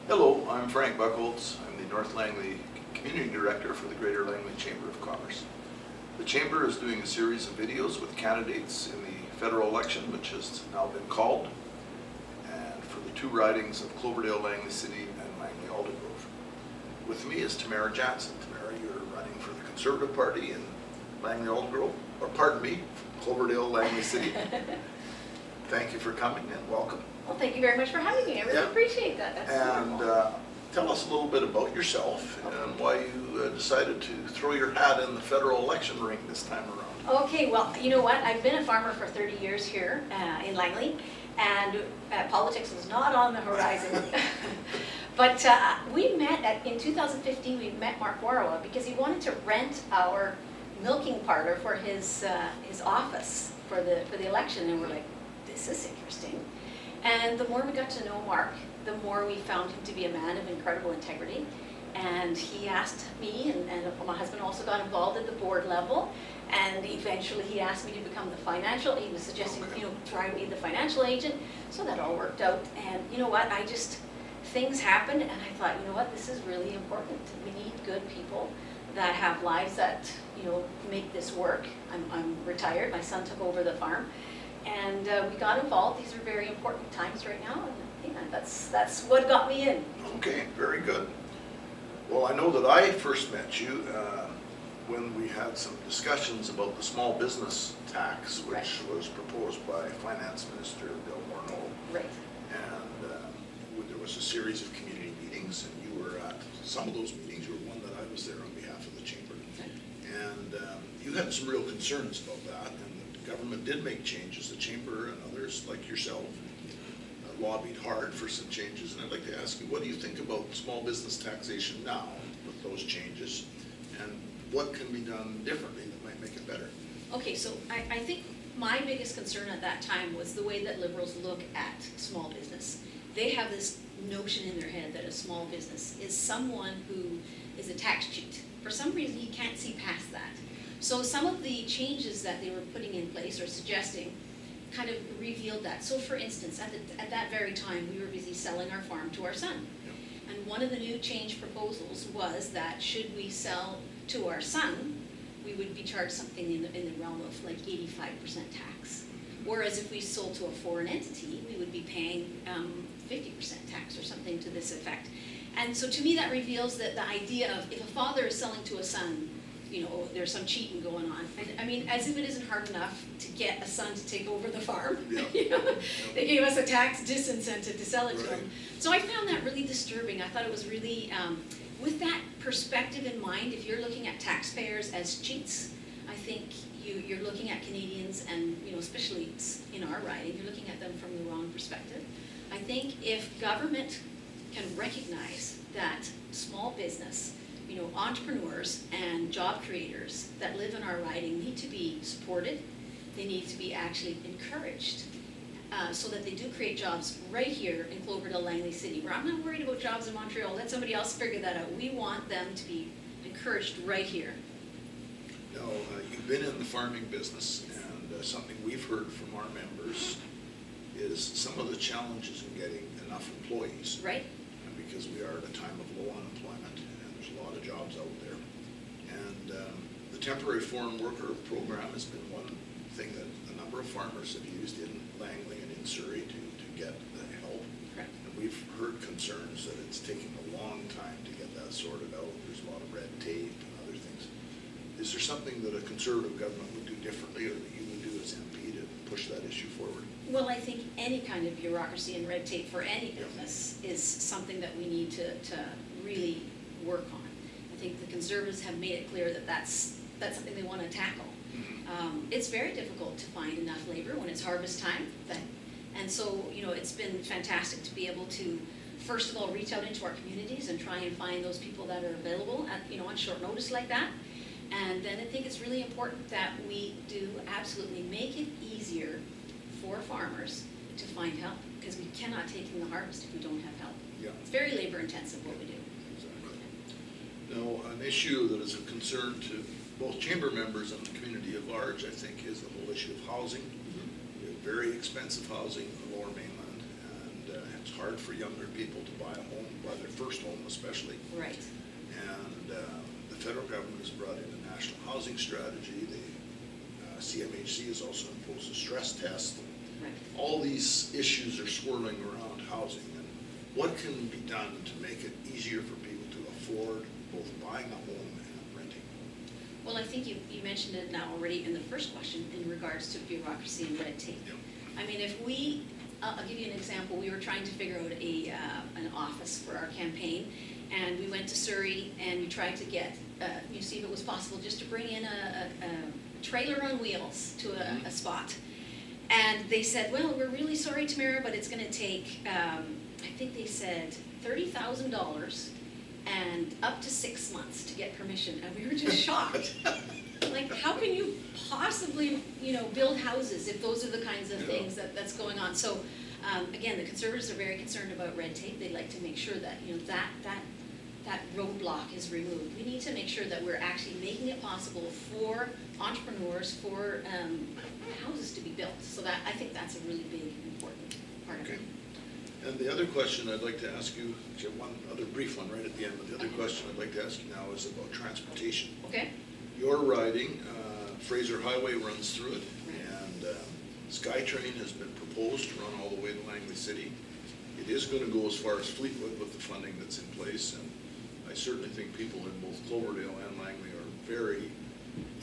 Hello, I'm Frank Buckholz. I'm the North Langley Community Director for the Greater Langley Chamber of Commerce. The Chamber is doing a series of videos with candidates in the federal election, which has now been called, and for the two ridings of Cloverdale Langley City and Langley Aldergrove. With me is Tamara Jansen. Tamara, you're running for the Conservative Party in Langley Aldergrove, or pardon me, Cloverdale Langley City. Thank you for coming and welcome. Well, thank you very much for having me. I really appreciate that. That's wonderful. Tell us a little bit about yourself and why you decided to throw your hat in the federal election ring this time around. Okay, well, you know what? I've been a farmer for 30 years here in Langley, and politics is not on the horizon. But we met in 2015. We met Mark Warawa because he wanted to rent our milking parlor for his office for the election, and we're like, this is interesting. And the more we got to know Mark, the more we found him to be a man of incredible integrity. And he asked me, and my husband also got involved at the board level. And eventually he asked me to become he was suggesting, try and be the financial agent. So that all worked out. And you know what, things happened, and I thought, you know what, this is really important. We need good people that have lives that, make this work. I'm retired, my son took over the farm. And we got involved. These are very important times right now, and that's what got me in. Okay, very good. Well, I know that I first met you when we had some discussions about the small business tax, which was proposed by Finance Minister Bill Morneau. Right. And there was a series of community meetings, and you were at some of those meetings. You were one that I was there on behalf of the chamber. Right. And you had some real concerns about that. The government did make changes. The chamber and others like yourself lobbied hard for some changes, and I'd like to ask you, what do you think about small business taxation now with those changes, and what can be done differently that might make it better? Okay, so I think my biggest concern at that time was the way that Liberals look at small business. They have this notion in their head that a small business is someone who is a tax cheat. For some reason, you can't see past that. So some of the changes that they were putting in place or suggesting kind of revealed that. So for instance, at that very time, we were busy selling our farm to our son. Yep. And one of the new change proposals was that should we sell to our son, we would be charged something in the realm of like 85% tax. Whereas if we sold to a foreign entity, we would be paying 50% tax or something to this effect. And so to me, that reveals that the idea of if a father is selling to a son, there's some cheating going on. I mean, as if it isn't hard enough to get a son to take over the farm. Yeah. They gave us a tax disincentive to sell it to him. So I found that really disturbing. I thought it was really, with that perspective in mind, if you're looking at taxpayers as cheats, I think you're looking at Canadians and, especially in our riding, you're looking at them from the wrong perspective. I think if government can recognize that small business, entrepreneurs and job creators that live in our riding need to be supported. They need to be actually encouraged so that they do create jobs right here in Cloverdale Langley City, where I'm not worried about jobs in Montreal. Let somebody else figure that out. We want them to be encouraged right here. Now, you've been in the farming business, and something we've heard from our members is some of the challenges in getting enough employees. Right. Because we are at a time of low unemployment, and there's a lot of jobs out there. And the temporary foreign worker program has been one thing that a number of farmers have used in Langley and in Surrey to get the help. Correct. And we've heard concerns that it's taking a long time to get that sorted out. There's a lot of red tape and other things. Is there something that a Conservative government would do differently, or that you would do as MP to push that issue forward? Well, I think any kind of bureaucracy and red tape for any business is something that we need to really work on. I think the Conservatives have made it clear that that's something they want to tackle. It's very difficult to find enough labor when it's harvest time. And so, it's been fantastic to be able to, first of all, reach out into our communities and try and find those people that are available on short notice like that. And then I think it's really important that we do absolutely make it easier for farmers to find help, because we cannot take in the harvest if we don't have help. Yeah. It's very labor intensive what we do. Exactly. Now, an issue that is of concern to both chamber members and the community at large, I think, is the whole issue of housing. We have very expensive housing in the Lower Mainland, and It's hard for younger people to buy a home, buy their first home especially. Right. And the federal government has brought in a national housing strategy. The CMHC has also imposed a stress test. Right. All these issues are swirling around housing, and what can be done to make it easier for people to afford both buying a home and renting? Well, I think you mentioned it now already in the first question in regards to bureaucracy and red tape. Yep. I mean, if we, I'll give you an example. We were trying to figure out an office for our campaign, and we went to Surrey and we tried to get, see if it was possible just to bring in a trailer on wheels to a spot. And they said, well, we're really sorry, Tamara, but it's going to take, I think they said $30,000 and up to 6 months to get permission. And we were just shocked. Like, how can you possibly, build houses if those are the kinds of things that's going on? So, again, the Conservatives are very concerned about red tape. They'd like to make sure that, that roadblock is removed. We need to make sure that we're actually making it possible for entrepreneurs, for houses to be built. So that, I think that's a really big, important part of it. And the other question I'd like to ask you, actually one other brief one right at the end, but the other question I'd like to ask you now is about transportation. Okay. Your riding, Fraser Highway runs through it, and SkyTrain has been proposed to run all the way to Langley City. It is going to go as far as Fleetwood with the funding that's in place, and I certainly think people in both Cloverdale and Langley are very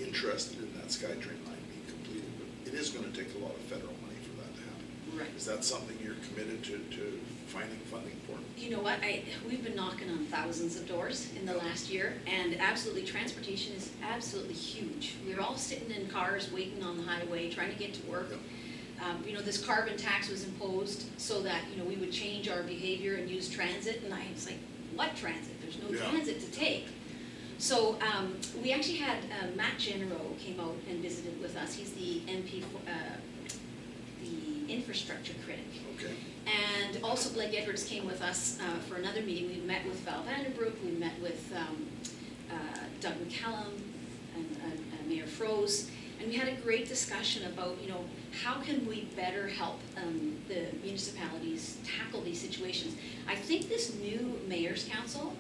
interested in that SkyTrain line being completed, but it is going to take a lot of federal money for that to happen. Right. Is that something you're committed to finding funding for? You know what, we've been knocking on thousands of doors in the last year, and absolutely, transportation is absolutely huge. We're all sitting in cars waiting on the highway, trying to get to work. Yep. This carbon tax was imposed so that, we would change our behavior and use transit, and I was like, what transit? There's no transit to take. So we actually had Matt Genero came out and visited with us. He's the MP for the infrastructure critic. Okay. And also Blake Edwards came with us for another meeting. We met with Val Vandenbroek, we met with Doug McCallum and Mayor Froese, and we had a great discussion about, how can we better help the municipalities tackle these situations. I think this new Mayor's Council,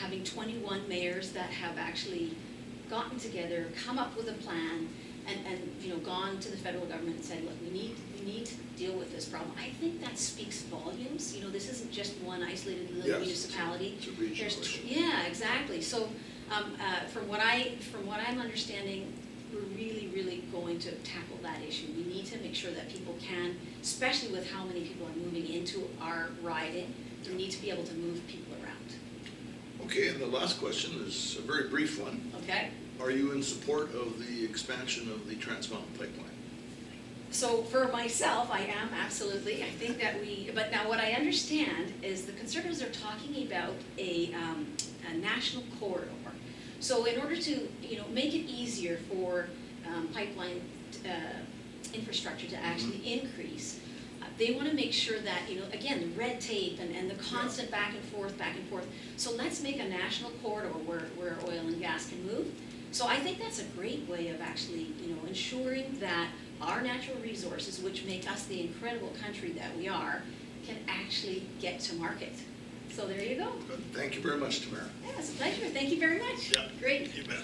having 21 mayors that have actually gotten together, come up with a plan, and gone to the federal government and said, look, we need to deal with this problem. I think that speaks volumes. This isn't just one isolated little municipality. It's a regional issue. Yeah, exactly. So from what I'm understanding, we're really going to tackle that issue. We need to make sure that people can, especially with how many people are moving into our riding, we need to be able to move people around. Okay, and the last question is a very brief one. Okay. Are you in support of the expansion of the Trans Mountain Pipeline? So for myself, I am, absolutely. I think that but now what I understand is the Conservatives are talking about a national corridor. So in order to, make it easier for pipeline infrastructure to actually increase, they want to make sure that, again, the red tape and the constant back and forth. So let's make a national corridor where oil and gas can move. So I think that's a great way of actually, ensuring that our natural resources, which make us the incredible country that we are, can actually get to market. So there you go. Good. Thank you very much, Tamara. Yeah, it's a pleasure. Thank you very much. Yeah. Great. You bet.